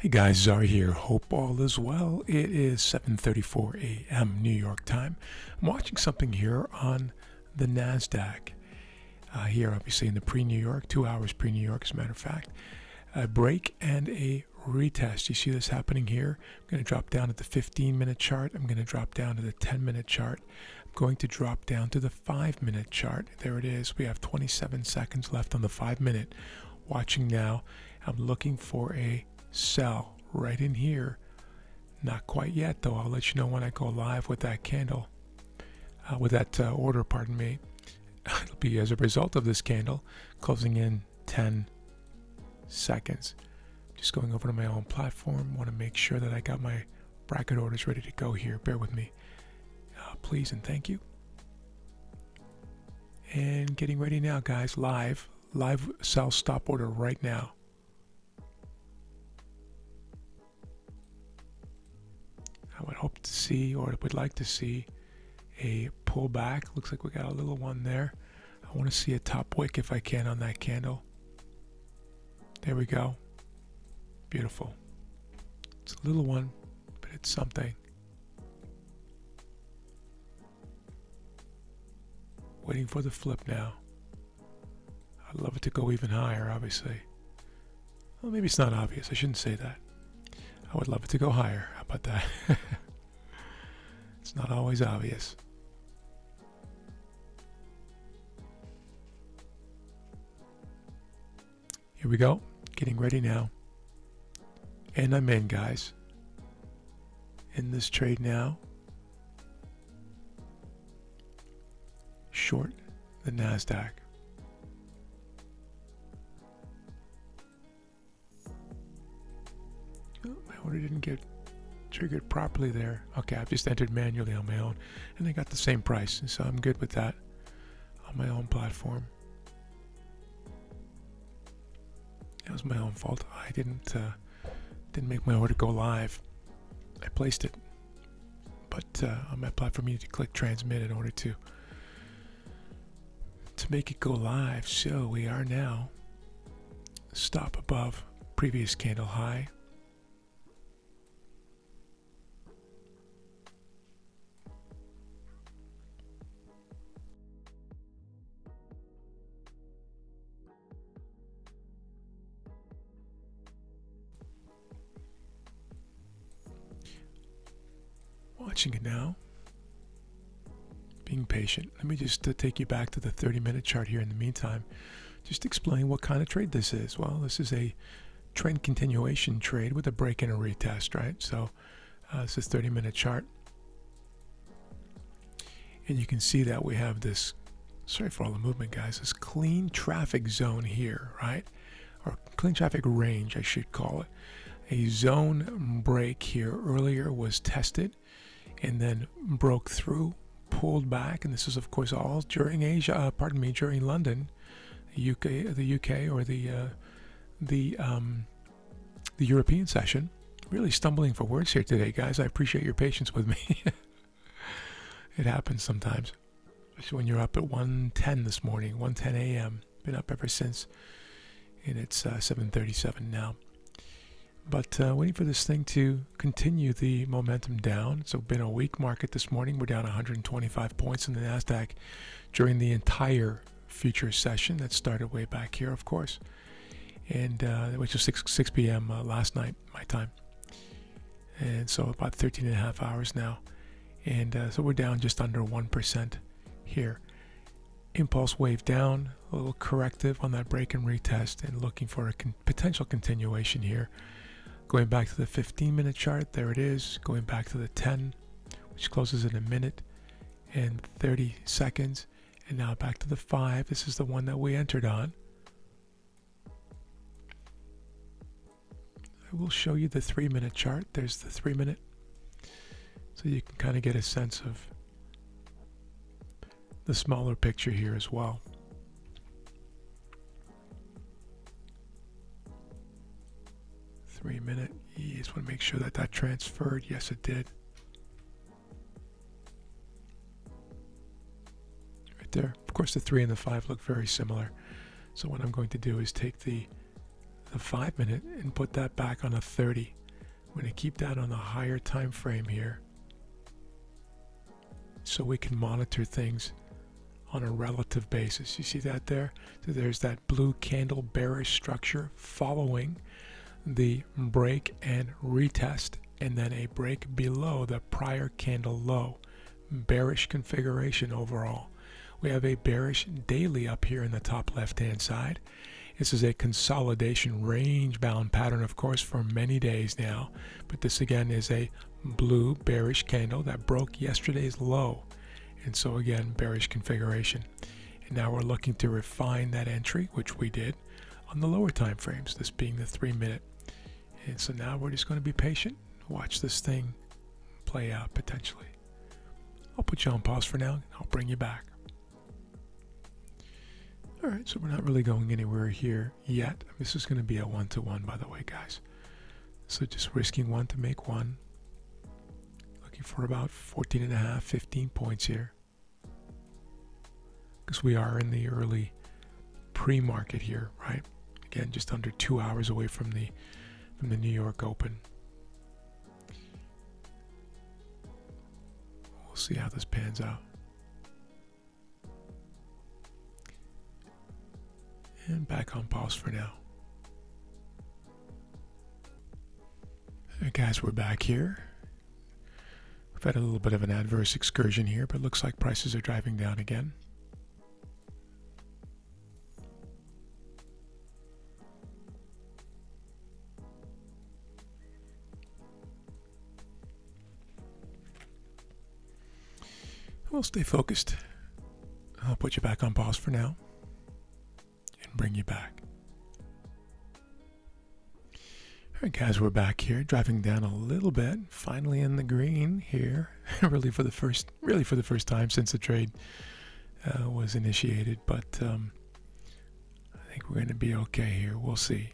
Hey guys, Zar here. Hope all is well. It is 7:34 a.m. New York time. I'm watching something here on the NASDAQ. Here, obviously, in the pre-New York, 2 hours pre-New York, as a matter of fact. A break and a retest. You see this happening here? I'm going to drop down at the 15-minute chart. I'm going to drop down to the 10-minute chart. I'm going to drop down to the 5-minute chart. There it is. We have 27 seconds left on the 5-minute. Watching now. I'm looking for a sell right in here. Not quite yet, though. I'll let you know when I go live with that candle, with that order, pardon me. It'll be as a result of this candle closing in 10 seconds. Just going over to my own platform. Want to make sure that I got my bracket orders ready to go here. Bear with me, please and thank you. And getting ready now, guys. Live sell stop order right now. I would hope to see, or would like to see, a pullback. Looks like we got a little one there. I want to see a top wick if I can on that candle. There we go. Beautiful. It's a little one, but it's something. Waiting for the flip now. I'd love it to go even higher, obviously. Well, maybe it's not obvious. I shouldn't say that. I would love it to go higher. How about that? It's not always obvious. Here we go. Getting ready now. And I'm in, guys. In this trade now. Short the NASDAQ. My order didn't get triggered properly there. Okay, I've just entered manually on my own, and I got the same price, so I'm good with that on my own platform. That was my own fault. I didn't make my order go live. I placed it, but on my platform you need to click transmit in order to make it go live. So we are now stop above previous candle high. Watching it now, being patient. Let me just take you back to the 30-minute chart here in the meantime. Just explain what kind of trade this is. Well, this is a trend continuation trade with a break and a retest, right? So this is 30-minute chart. And you can see that we have this, sorry for all the movement, guys, this clean traffic zone here, right? Or clean traffic range, I should call it. A zone break here earlier was tested and then broke through, pulled back, and this is of course all during Asia. During London, the UK, or the European session. Really stumbling for words here today, guys. I appreciate your patience with me. It happens sometimes, especially when you're up at 1:10 this morning, 1:10 a.m. Been up ever since, and it's 7:37 now. But waiting for this thing to continue the momentum down. It's been a weak market this morning. We're down 125 points in the NASDAQ during the entire futures session that started way back here, of course, and which was 6 p.m. Last night, my time. And so about 13 and a half hours now. And so we're down just under 1% here. Impulse wave down, a little corrective on that break and retest, and looking for a potential continuation here. Going back to the 15-minute chart, there it is. Going back to the 10, which closes in a minute and 30 seconds. And now back to the 5. This is the one that we entered on. I will show you the 3-minute chart. There's the 3-minute. So you can kind of get a sense of the smaller picture here as well. Minute. You just want to make sure that that transferred. Yes, it did. Right there. Of course, the 3 and the 5 look very similar. So what I'm going to do is take the the 5 minute and put that back on a 30. We're going to keep that on a higher time frame here so we can monitor things on a relative basis. You see that there? So there's that blue candle bearish structure following the break and retest, and then a break below the prior candle low. Bearish configuration overall. We have a bearish daily up here in the top left hand side. This is a consolidation range bound pattern, of course, for many days now, but this again is a blue bearish candle that broke yesterday's low, and so again bearish configuration. And now we're looking to refine that entry, which we did on the lower time frames, this being the 3 minute. And so now we're just going to be patient, watch this thing play out potentially. I'll put you on pause for now, and I'll bring you back. All right, so we're not really going anywhere here yet. This is going to be a 1-to-1, by the way, guys. So just risking 1 to make 1. Looking for about 14.5, 15 points here. Because we are in the early pre-market here, right? Again, just under 2 hours away from the New York Open. We'll see how this pans out. And back on pause for now. All right, guys, we're back here. We've had a little bit of an adverse excursion here, but it looks like prices are driving down again. We'll stay focused. I'll put you back on pause for now and bring you back. All right, guys, we're back here, driving down a little bit. Finally in the green here, really for the first time since the trade was initiated. But I think we're going to be okay here. We'll see.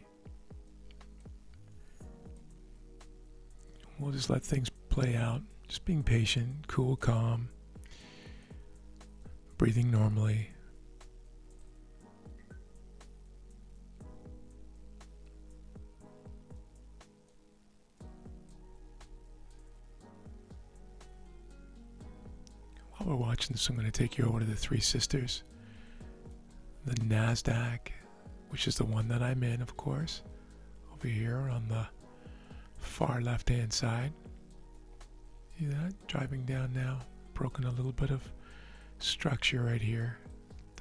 We'll just let things play out. Just being patient, cool, calm. Breathing normally. While we're watching this, I'm going to take you over to the Three Sisters. The NASDAQ, which is the one that I'm in, of course. Over here on the far left-hand side. See that? Driving down now. Broken a little bit of structure right here.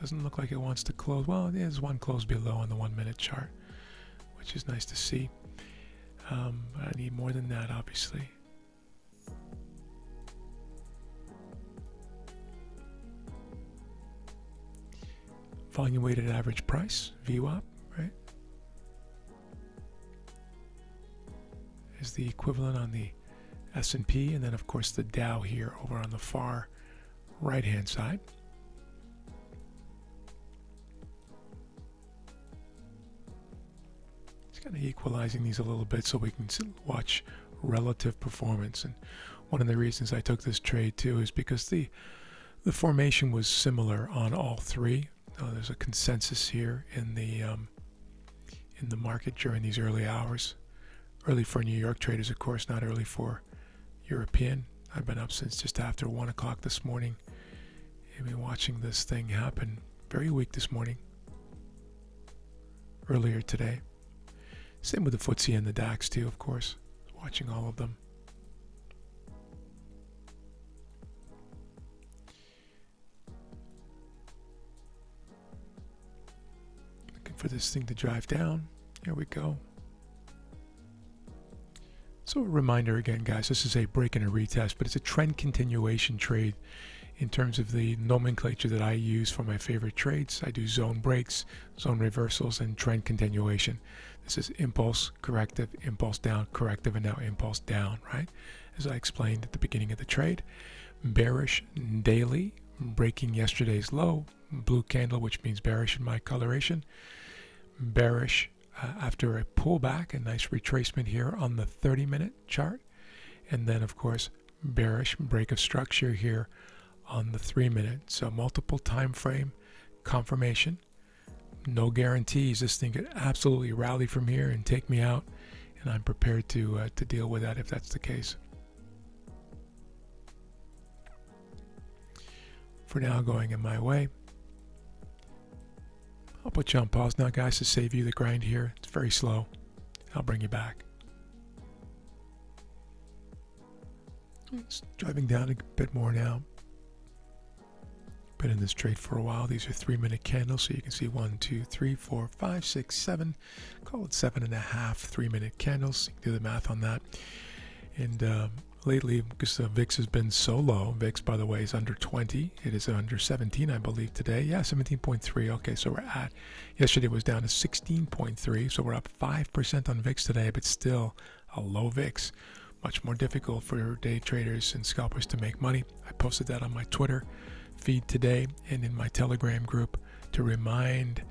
Doesn't look like it wants to close. Well, there's one close below on the 1 minute chart, which is nice to see. I need more than that, obviously. Volume weighted average price, VWAP, right? Is the equivalent on the S&P, and then of course the Dow here over on the far right hand side. It's kind of equalizing these a little bit so we can watch relative performance. And one of the reasons I took this trade too is because the formation was similar on all three. There's a consensus here in the market during these early hours. Early for New York traders, of course, not early for European. I've been up since just after 1 o'clock this morning. I've been watching this thing happen. Very weak this morning. Earlier today. Same with the FTSE and the DAX too, of course. Watching all of them. Looking for this thing to drive down. Here we go. So a reminder again, guys, this is a break and a retest, but it's a trend continuation trade in terms of the nomenclature that I use for my favorite trades. I do zone breaks, zone reversals, and trend continuation. This is impulse, corrective, impulse down, corrective, and now impulse down, right? As I explained at the beginning of the trade. Bearish daily, breaking yesterday's low, blue candle, which means bearish in my coloration. Bearish after a pullback, a nice retracement here on the 30-minute chart. And then, of course, bearish break of structure here on the 3-minute. So multiple time frame confirmation. no guarantees. This thing could absolutely rally from here and take me out, and I'm prepared to deal with that if that's the case. For now, going in my way. I'll put you on pause now, guys, to save you the grind here. It's very slow. I'll bring you back. It's driving down a bit more now. Been in this trade for a while. These are 3-minute candles, so you can see 1, 2, 3, 4, 5, 6, 7. Call it 7.5 3-minute candles. You can do the math on that. And lately, because the VIX has been so low, VIX, by the way, is under 20. It is under 17, I believe, today. Yeah, 17.3. Okay, so we're at, yesterday was down to 16.3, so we're up 5% on VIX today, but still a low VIX. Much more difficult for day traders and scalpers to make money. I posted that on my Twitter feed today and in my Telegram group to remind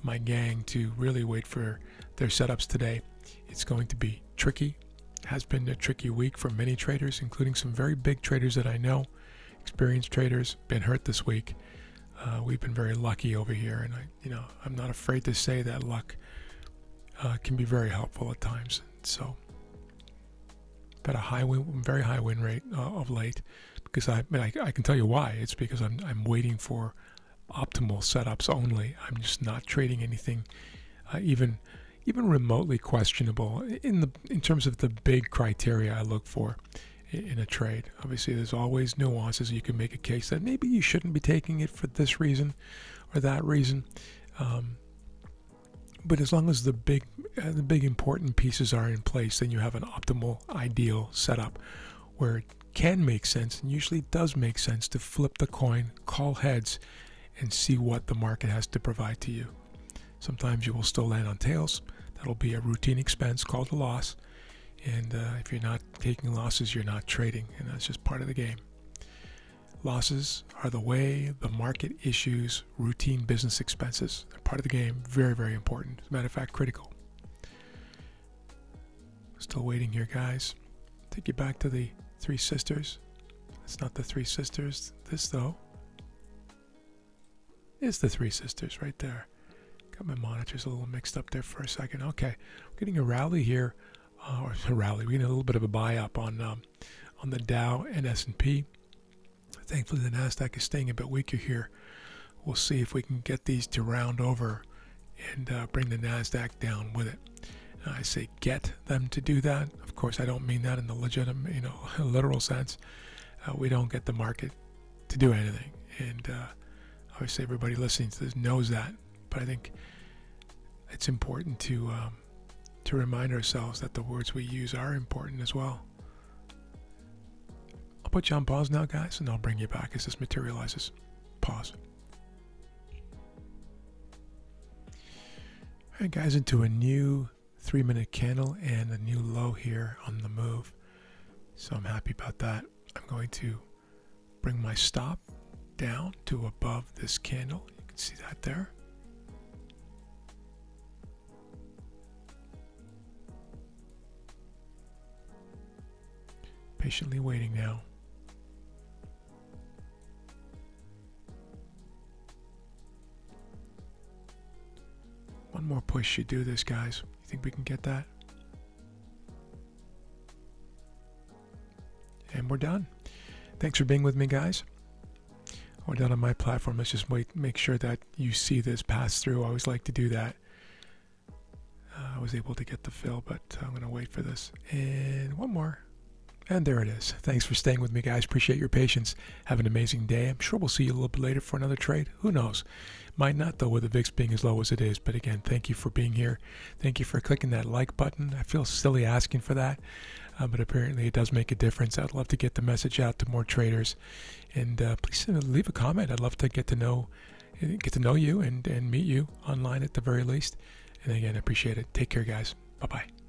my gang to really wait for their setups today. It's going to be tricky. It has been a tricky week for many traders, including some very big traders that I know. Experienced traders been hurt this week. We've been very lucky over here, and I'm not afraid to say that luck can be very helpful at times. So, but very high win rate of late, because I can tell you why. It's because I'm waiting for optimal setups only. I'm just not trading anything even remotely questionable in terms of the big criteria I look for in a trade. Obviously, there's always nuances. You can make a case that maybe you shouldn't be taking it for this reason or that reason. But as long as the big important pieces are in place, then you have an optimal, ideal setup where it can make sense, and usually does make sense, to flip the coin, call heads, and see what the market has to provide to you. Sometimes you will still land on tails. That'll be a routine expense called a loss. And if you're not taking losses, you're not trading, and that's just part of the game. Losses are the way the market issues routine business expenses. They're part of the game. Very, very important. As a matter of fact, critical. Still waiting here, guys. Take you back to the Three Sisters. It's not the Three Sisters. This, though, is the Three Sisters right there. Got my monitors a little mixed up there for a second. Okay, we're getting a rally here, or a rally. We're getting a little bit of a buy up on the Dow and S&P. Thankfully, the Nasdaq is staying a bit weaker here. We'll see if we can get these to round over and bring the Nasdaq down with it. I say get them to do that. Of course, I don't mean that in the legitimate, literal sense. We don't get the market to do anything, and obviously everybody listening to this knows that. But I think it's important to remind ourselves that the words we use are important as well. I'll put you on pause now, guys, and I'll bring you back as this materializes. Pause. All right, guys, into a new 3-minute candle and a new low here on the move. So I'm happy about that. I'm going to bring my stop down to above this candle. You can see that there. Patiently waiting now. One more push should do this, guys. You think we can get that? And we're done. Thanks for being with me, guys. We're done on my platform. Let's just make sure that you see this pass through. I always like to do that. I was able to get the fill, but I'm going to wait for this. And one more. And there it is. Thanks for staying with me, guys. Appreciate your patience. Have an amazing day. I'm sure we'll see you a little bit later for another trade. Who knows? Might not, though, with the VIX being as low as it is. But again, thank you for being here. Thank you for clicking that like button. I feel silly asking for that, but apparently it does make a difference. I'd love to get the message out to more traders. And please leave a comment. I'd love to get to know you and meet you online at the very least. And again, I appreciate it. Take care, guys. Bye-bye.